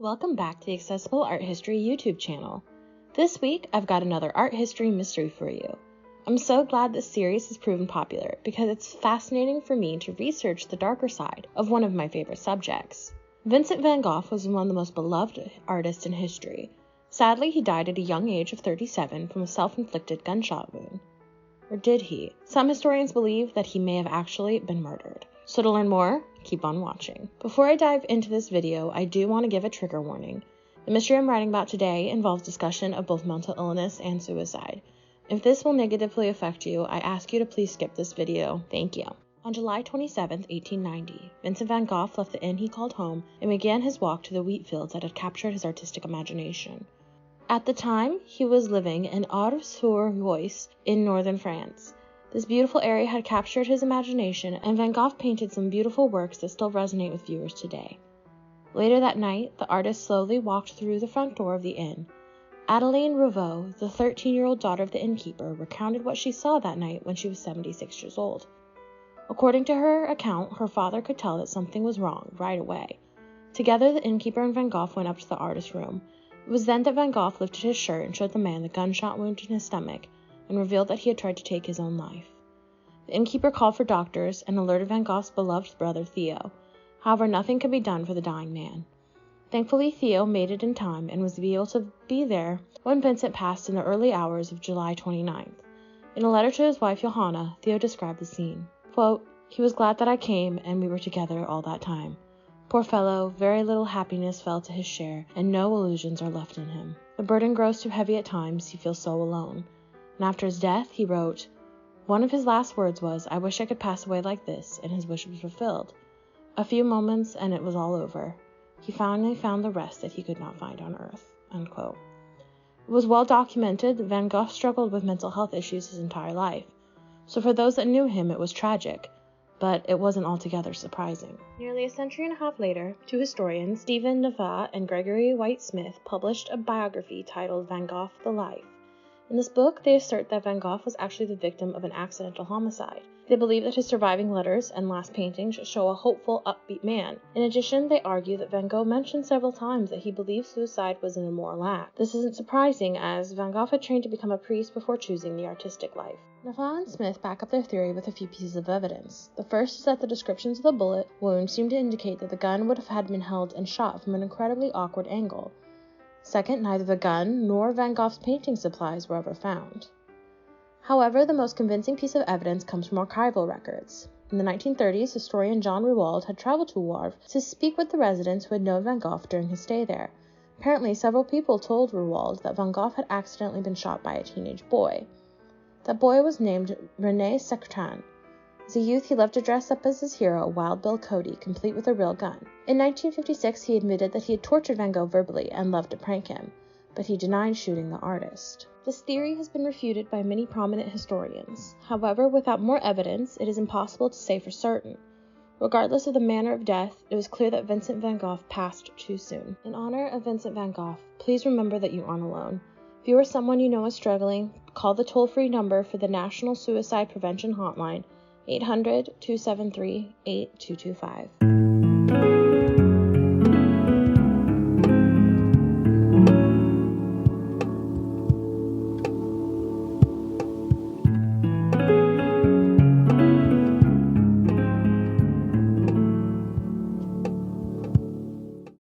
Welcome back to the Accessible Art History YouTube channel. This week, I've got another art history mystery for you. I'm so glad this series has proven popular because it's fascinating for me to research the darker side of one of my favorite subjects. Vincent van Gogh was one of the most beloved artists in history. Sadly, he died at a young age of 37 from a self-inflicted gunshot wound. Or did he? Some historians believe that he may have actually been murdered. So to learn more, keep on watching. Before I dive into this video, I do want to give a trigger warning. The mystery I'm writing about today involves discussion of both mental illness and suicide. If this will negatively affect you, I ask you to please skip this video. Thank you. On July 27, 1890, Vincent van Gogh left the inn he called home and began his walk to the wheat fields that had captured his artistic imagination. At the time, he was living in Auvers-sur-Oise in northern France. This beautiful area had captured his imagination, and Van Gogh painted some beautiful works that still resonate with viewers today. Later that night, the artist slowly walked through the front door of the inn. Adeline Revaux, the 13-year-old daughter of the innkeeper, recounted what she saw that night when she was 76 years old. According to her account, her father could tell that something was wrong right away. Together, the innkeeper and Van Gogh went up to the artist's room. It was then that Van Gogh lifted his shirt and showed the man the gunshot wound in his stomach, and revealed that he had tried to take his own life. The innkeeper called for doctors and alerted Van Gogh's beloved brother Theo. However, nothing could be done for the dying man. Thankfully, Theo made it in time and was able to be there when Vincent passed in the early hours of July 29th. In a letter to his wife Johanna, Theo described the scene. Quote, "He was glad that I came and we were together all that time. Poor fellow, very little happiness fell to his share, and no illusions are left in him. The burden grows too heavy at times, he feels so alone." And after his death, he wrote, "One of his last words was, 'I wish I could pass away like this,' and his wish was fulfilled. A few moments and it was all over. He finally found the rest that he could not find on earth." Unquote. It was well documented that Van Gogh struggled with mental health issues his entire life. So for those that knew him, it was tragic, but it wasn't altogether surprising. Nearly a century and a half later, two historians, Stephen Nava and Gregory White Smith, published a biography titled Van Gogh: The Life. In this book, they assert that Van Gogh was actually the victim of an accidental homicide. They believe that his surviving letters and last paintings show a hopeful, upbeat man. In addition, they argue that Van Gogh mentioned several times that he believed suicide was an immoral act. This isn't surprising, as Van Gogh had trained to become a priest before choosing the artistic life. Nava and Smith back up their theory with a few pieces of evidence. The first is that the descriptions of the bullet wound seem to indicate that the gun would have had been held and shot from an incredibly awkward angle. Second, neither the gun nor Van Gogh's painting supplies were ever found. However, the most convincing piece of evidence comes from archival records. In the 1930s, historian John Rewald had traveled to Wavre to speak with the residents who had known Van Gogh during his stay there. Apparently, several people told Rewald that Van Gogh had accidentally been shot by a teenage boy. That boy was named René Secretan. As a youth, he loved to dress up as his hero, Wild Bill Cody, complete with a real gun. In 1956, he admitted that he had tortured Van Gogh verbally and loved to prank him, but he denied shooting the artist. This theory has been refuted by many prominent historians. However, without more evidence, it is impossible to say for certain. Regardless of the manner of death, it was clear that Vincent van Gogh passed too soon. In honor of Vincent van Gogh, please remember that you aren't alone. If you or someone you know is struggling, call the toll-free number for the National Suicide Prevention Hotline, 800-273-8225.